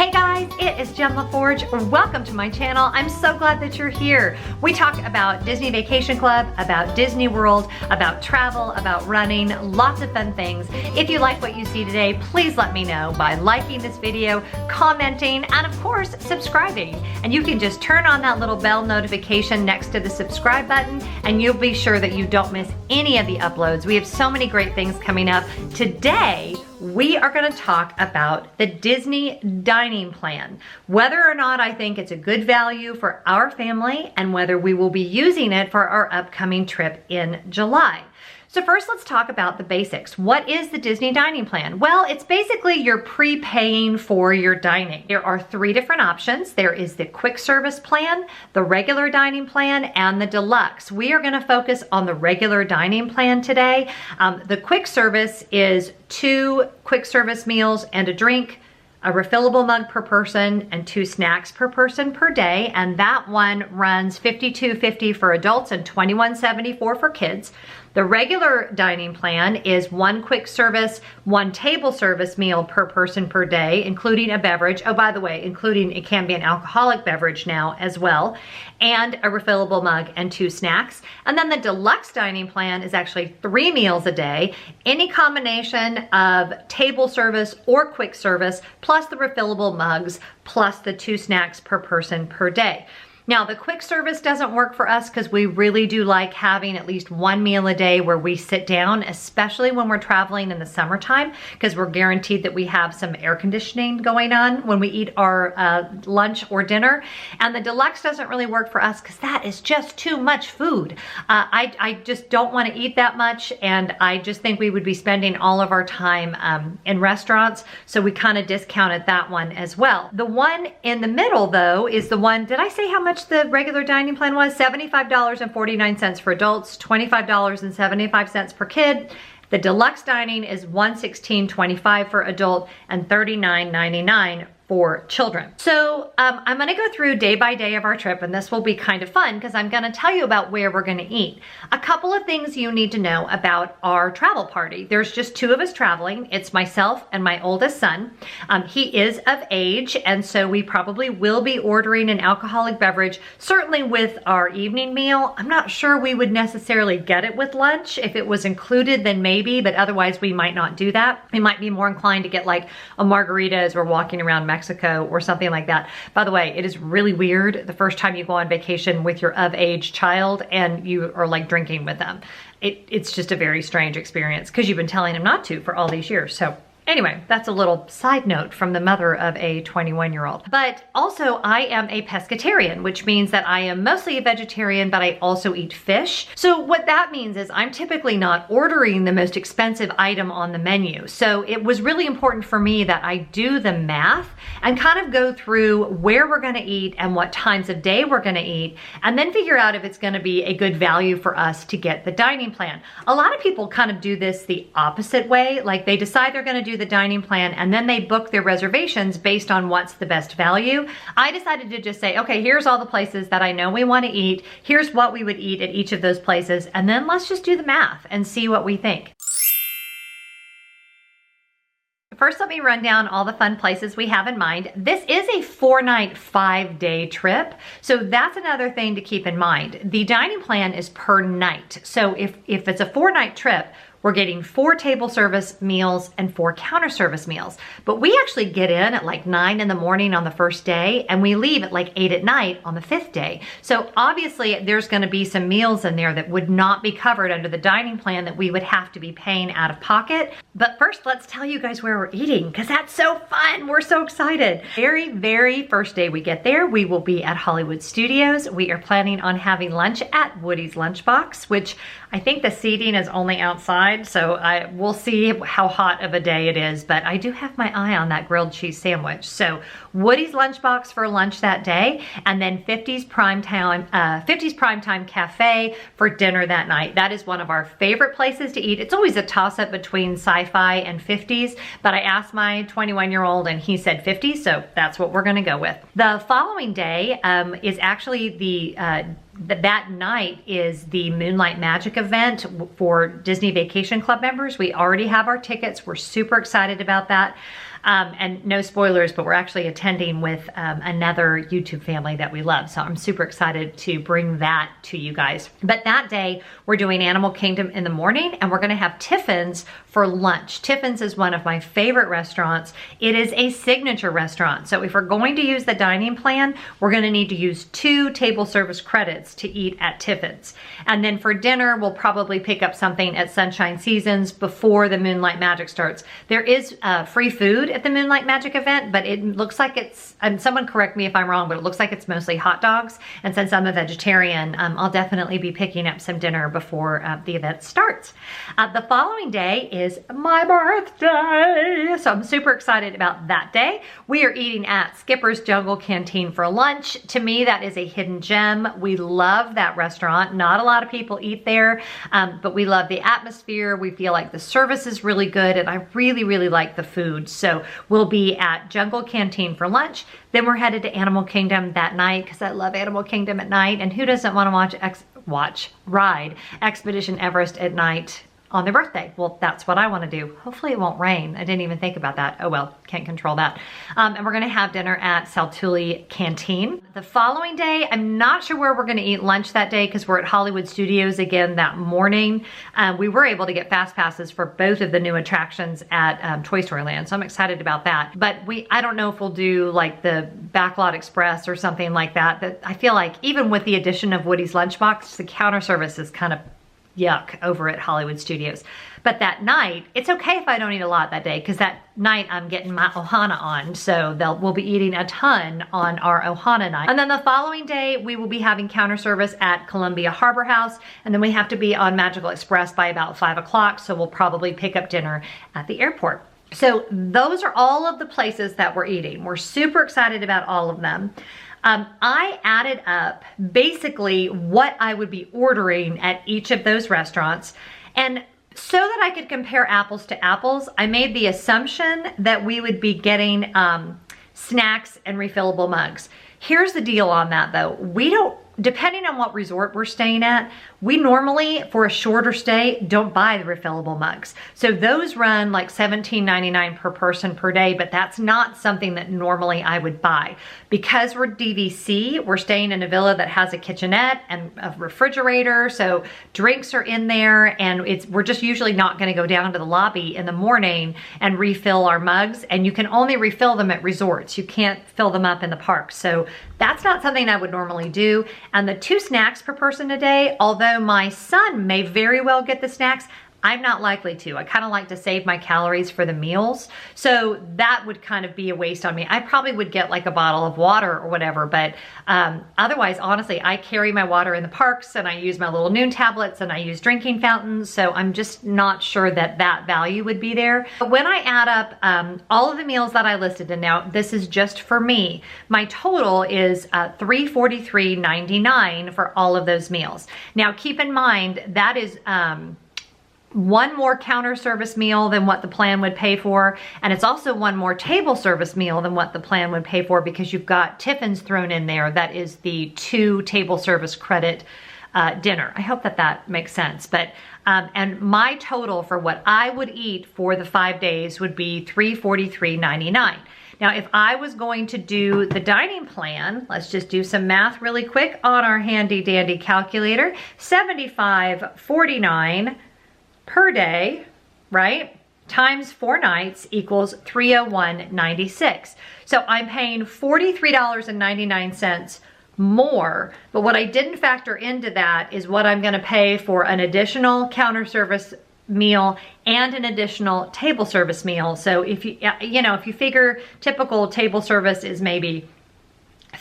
Hey guys, it is Lefforge. Welcome to my channel. I'm so glad that you're here. We talk about Disney Vacation Club, about Disney World, about travel, about running, lots of fun things. If you like what you see today, please let me know by liking this video, commenting, and of course, subscribing. And you can just turn on that little bell notification next to the subscribe button and you'll be sure that you don't miss any of the uploads. We have so many great things coming up. Today, we are going to talk about the Disney dining plan, whether or not I think it's a good value for our family and whether we will be using it for our upcoming trip in July. So first, let's talk about the basics. What is the Disney dining plan? Well, it's basically you're prepaying for your dining. There are three different options. There is the quick service plan, the regular dining plan, and the deluxe. We are going to focus on the regular dining plan today. The quick service is 2 quick service meals and a drink, a refillable mug per person, and 2 snacks per person per day, and that one runs $52.50 for adults and $21.74 for kids. The regular dining plan is 1 quick service, 1 table service meal per person per day, including a beverage. Oh, by the way, including it can be an alcoholic beverage now as well, and a refillable mug and 2 snacks. And then the deluxe dining plan is actually 3 meals a day, any combination of table service or quick service, plus the refillable mugs, plus the 2 snacks per person per day. Now, the quick service doesn't work for us because we really do like having at least 1 meal a day where we sit down, especially when we're traveling in the summertime, because we're guaranteed that we have some air conditioning going on when we eat our lunch or dinner. And the deluxe doesn't really work for us because that is just too much food. I just don't want to eat that much, and I just think we would be spending all of our time in restaurants, so we kind of discounted that one as well. The one in the middle, though, is the one, did I say how much the regular dining plan was? $75.49 for adults, $25.75 per kid. The deluxe dining is $116.25 for adult and $39.99 for children. So I'm gonna go through day by day of our trip, and this will be kind of fun because I'm gonna tell you about where we're gonna eat. A couple of things you need to know about our travel party. There's just 2 of us traveling. It's myself and my oldest son. He is of age, and so we probably will be ordering an alcoholic beverage, certainly with our evening meal. I'm not sure we would necessarily get it with lunch. If it was included, then maybe, but otherwise we might not do that. We might be more inclined to get like a margarita as we're walking around Mexico or something like that. By the way, it is really weird the first time you go on vacation with your of-age child and you are like drinking with them. It's just a very strange experience because you've been telling them not to for all these years. So anyway, that's a little side note from the mother of a 21-year-old. But also, I am a pescatarian, which means that I am mostly a vegetarian, but I also eat fish. So what that means is I'm typically not ordering the most expensive item on the menu. So it was really important for me that I do the math and kind of go through where we're gonna eat and what times of day we're gonna eat, and then figure out if it's gonna be a good value for us to get the dining plan. A lot of people kind of do this the opposite way, like they decide they're gonna do the dining plan and then they book their reservations based on what's the best value. I decided to just say, okay, here's all the places that I know we want to eat. Here's what we would eat at each of those places. And then let's just do the math and see what we think. First, let me run down all the fun places we have in mind. This is a 4-night, 5-day trip. So that's another thing to keep in mind. The dining plan is per night. So if it's a 4-night trip, we're getting 4 table service meals and 4 counter service meals. But we actually get in at like 9 in the morning on the first day and we leave at like 8 at night on the 5th day. So obviously there's gonna be some meals in there that would not be covered under the dining plan that we would have to be paying out of pocket. But first, let's tell you guys where we're eating because that's so fun. We're so excited. Very first day we get there, we will be at Hollywood Studios. We are planning on having lunch at Woody's Lunchbox, which I think the seating is only outside, so we'll see how hot of a day it is, but I do have my eye on that grilled cheese sandwich. So Woody's Lunchbox for lunch that day, and then 50's Primetime Cafe for dinner that night. That is one of our favorite places to eat. It's always a toss-up between Sci-Fi and 50's, but I asked my 21-year-old and he said 50's, so that's what we're gonna go with. The following day is actually that night is the Moonlight Magic event for Disney Vacation Club members. We already have our tickets. We're super excited about that. And no spoilers, but we're actually attending with another YouTube family that we love. So I'm super excited to bring that to you guys. But that day, we're doing Animal Kingdom in the morning, and we're gonna have Tiffin's for lunch. Tiffin's is one of my favorite restaurants. It is a signature restaurant. So if we're going to use the dining plan, we're gonna need to use 2 table service credits to eat at Tiffin's. And then for dinner, we'll probably pick up something at Sunshine Seasons before the Moonlight Magic starts. There is free food at the Moonlight Magic event, but it looks like it's, and someone correct me if I'm wrong, but it looks like it's mostly hot dogs. And since I'm a vegetarian, I'll definitely be picking up some dinner before the event starts. The following day is my birthday, so I'm super excited about that day. We are eating at Skipper's Jungle Canteen for lunch. To me, that is a hidden gem. We love that restaurant. Not a lot of people eat there, but we love the atmosphere. We feel like the service is really good, and I really, really like the food. So we'll be at Jungle Canteen for lunch. Then we're headed to Animal Kingdom that night, because I love Animal Kingdom at night, and who doesn't want to ride Expedition Everest at night on their birthday? Well, that's what I want to do. Hopefully it won't rain. I didn't even think about that. Oh well, can't control that. And we're gonna have dinner at Saltuli Canteen. The following day, I'm not sure where we're gonna eat lunch that day, because we're at Hollywood Studios again that morning. We were able to get fast passes for both of the new attractions at Toy Story Land, so I'm excited about that. But I don't know if we'll do like the Backlot Express or something like that. That I feel like even with the addition of Woody's Lunchbox, the counter service is kind of yuck over at Hollywood Studios. But that night, it's okay if I don't eat a lot that day, because that night I'm getting my Ohana on, so we'll be eating a ton on our Ohana night. And then the following day, we will be having counter service at Columbia Harbor House, and then we have to be on Magical Express by about 5 o'clock, so we'll probably pick up dinner at the airport. So those are all of the places that we're eating. We're super excited about all of them. I added up basically what I would be ordering at each of those restaurants. And so that I could compare apples to apples, I made the assumption that we would be getting snacks and refillable mugs. Here's the deal on that though. We don't, depending on what resort we're staying at, we normally, for a shorter stay, don't buy the refillable mugs. So those run like $17.99 per person per day, but that's not something that normally I would buy. Because we're DVC, we're staying in a villa that has a kitchenette and a refrigerator, so drinks are in there, and we're just usually not gonna go down to the lobby in the morning and refill our mugs, and you can only refill them at resorts. You can't fill them up in the park. So that's not something I would normally do. And the 2 snacks per person a day, although my son may very well get the snacks, I'm not likely to. I kind of like to save my calories for the meals. So that would kind of be a waste on me. I probably would get like a bottle of water or whatever, but otherwise, honestly, I carry my water in the parks, and I use my little Noon tablets, and I use drinking fountains. So I'm just not sure that that value would be there. But when I add up all of the meals that I listed, and now this is just for me, my total is $343.99 for all of those meals. Now keep in mind, that is one more counter service meal than what the plan would pay for, and it's also one more table service meal than what the plan would pay for, because you've got Tiffin's thrown in there. That is the 2 table service credit dinner. I hope that that makes sense. But and my total for what I would eat for the 5 days would be $343.99. Now, if I was going to do the dining plan, let's just do some math really quick on our handy dandy calculator. $75.49 per day, right, times 4 nights equals $301.96. So I'm paying $43.99 more, but what I didn't factor into that is what I'm gonna pay for an additional counter service meal and an additional table service meal. So if if you figure typical table service is maybe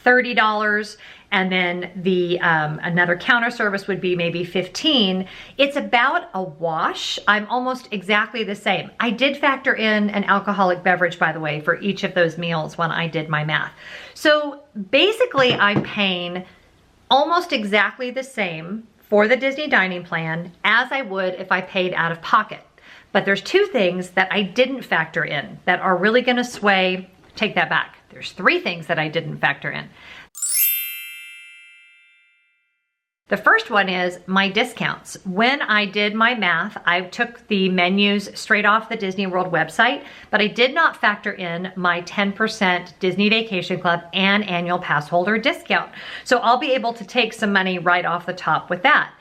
$30, and then the another counter service would be maybe $15, it's about a wash. I'm almost exactly the same. I did factor in an alcoholic beverage, by the way, for each of those meals when I did my math. So basically I'm paying almost exactly the same for the Disney dining plan as I would if I paid out of pocket. But there's 2 things that I didn't factor in that are really gonna sway, take that back. There's 3 things that I didn't factor in. The first one is my discounts. When I did my math, I took the menus straight off the Disney World website, but I did not factor in my 10% Disney Vacation Club and annual pass holder discount. So I'll be able to take some money right off the top with that.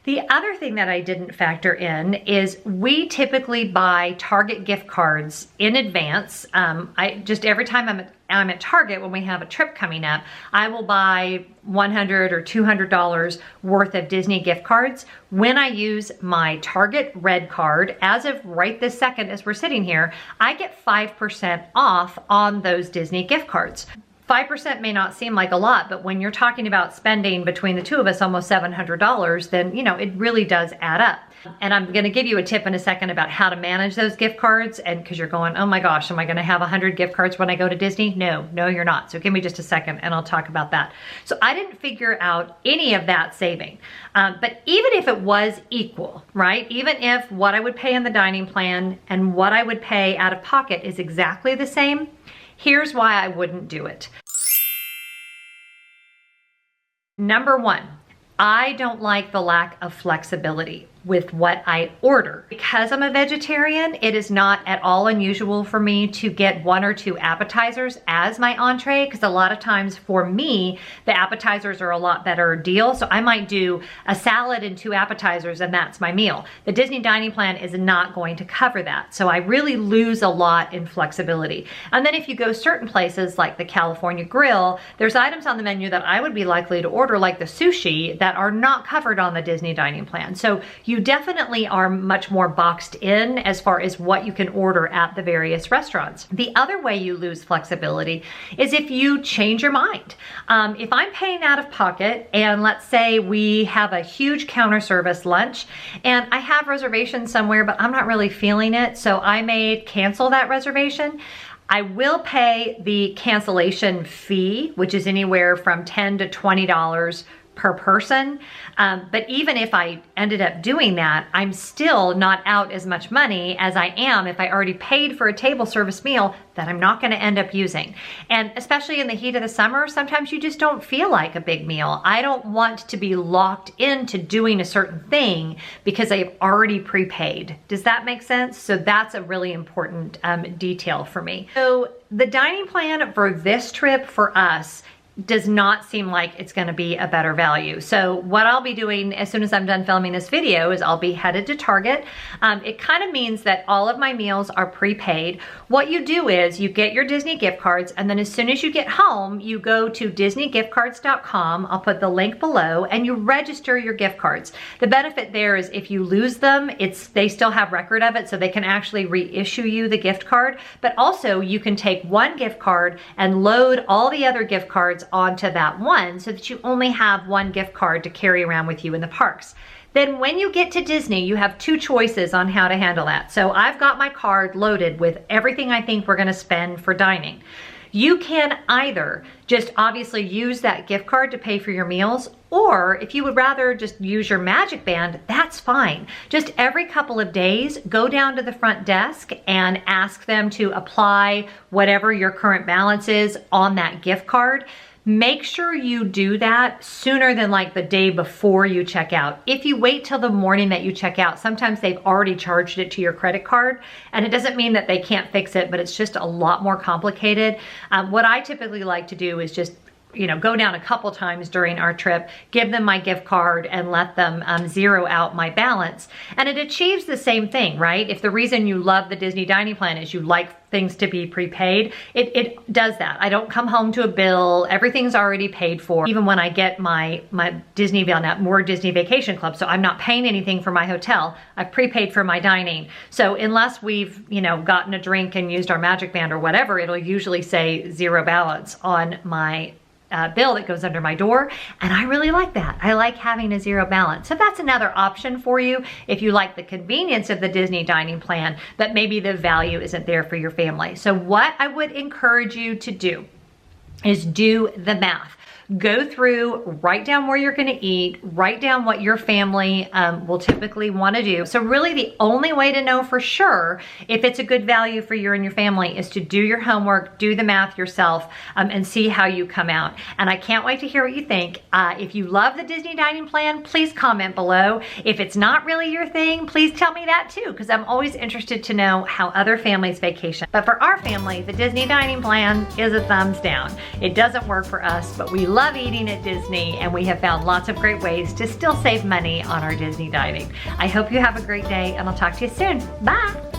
The other thing that I didn't factor in is we typically buy Target gift cards in advance. Every time I'm at Target when we have a trip coming up, I will buy $100 or $200 worth of Disney gift cards. When I use my Target Red card, as of right this second as we're sitting here, I get 5% off on those Disney gift cards. 5% may not seem like a lot, but when you're talking about spending between the two of us almost $700, then it really does add up. And I'm gonna give you a tip in a second about how to manage those gift cards, and because you're going, oh my gosh, am I gonna have 100 gift cards when I go to Disney? No, you're not. So give me just a second and I'll talk about that. So I didn't figure out any of that saving. But even if it was equal, right? Even if what I would pay in the dining plan and what I would pay out of pocket is exactly the same, here's why I wouldn't do it. Number one, I don't like the lack of flexibility with what I order. Because I'm a vegetarian, it is not at all unusual for me to get 1 or 2 appetizers as my entree, because a lot of times for me, the appetizers are a lot better deal. So I might do a salad and 2 appetizers and that's my meal. The Disney dining plan is not going to cover that. So I really lose a lot in flexibility. And then if you go certain places like the California Grill, there's items on the menu that I would be likely to order, like the sushi, that are not covered on the Disney dining plan. So you definitely are much more boxed in as far as what you can order at the various restaurants. The other way you lose flexibility is if you change your mind. If I'm paying out of pocket and let's say we have a huge counter service lunch and I have reservations somewhere, but I'm not really feeling it, so I may cancel that reservation. I will pay the cancellation fee, which is anywhere from $10 to $20 per person. But even if I ended up doing that, I'm still not out as much money as I am if I already paid for a table service meal that I'm not gonna end up using. And especially in the heat of the summer, sometimes you just don't feel like a big meal. I don't want to be locked into doing a certain thing because I've already prepaid. Does that make sense? So that's a really important detail for me. So the dining plan for this trip for us does not seem like it's gonna be a better value. So what I'll be doing as soon as I'm done filming this video is I'll be headed to Target. It kind of means that all of my meals are prepaid. What you do is you get your Disney gift cards, and then as soon as you get home, you go to disneygiftcards.com. I'll put the link below, and you register your gift cards. The benefit there is if you lose them, they still have record of it, so they can actually reissue you the gift card. But also you can take one gift card and load all the other gift cards onto that one so that you only have one gift card to carry around with you in the parks. Then when you get to Disney, you have 2 choices on how to handle that. So I've got my card loaded with everything I think we're gonna spend for dining. You can either just obviously use that gift card to pay for your meals, or if you would rather just use your Magic Band, that's fine. Just every couple of days, go down to the front desk and ask them to apply whatever your current balance is on that gift card. Make sure you do that sooner than like the day before you check out. If you wait till the morning that you check out, sometimes they've already charged it to your credit card, and it doesn't mean that they can't fix it, but it's just a lot more complicated. What I typically like to do is just go down a couple times during our trip, give them my gift card and let them zero out my balance. And it achieves the same thing, right? If the reason you love the Disney dining plan is you like things to be prepaid, it does that. I don't come home to a bill, everything's already paid for. Even when I get my Disney more Disney Vacation Club, so I'm not paying anything for my hotel, I've prepaid for my dining. So unless we've gotten a drink and used our Magic Band or whatever, it'll usually say zero balance on my bill that goes under my door, and I really like that. I like having a zero balance. So that's another option for you if you like the convenience of the Disney dining plan, but maybe the value isn't there for your family. So what I would encourage you to do is do the math. Go through, write down where you're gonna eat, write down what your family will typically wanna do. So really the only way to know for sure if it's a good value for you and your family is to do your homework, do the math yourself, and see how you come out. And I can't wait to hear what you think. If you love the Disney dining plan, please comment below. If it's not really your thing, please tell me that too, because I'm always interested to know how other families vacation. But for our family, the Disney dining plan is a thumbs down. It doesn't work for us, but we love eating at Disney, and we have found lots of great ways to still save money on our Disney dining. I hope you have a great day, and I'll talk to you soon. Bye.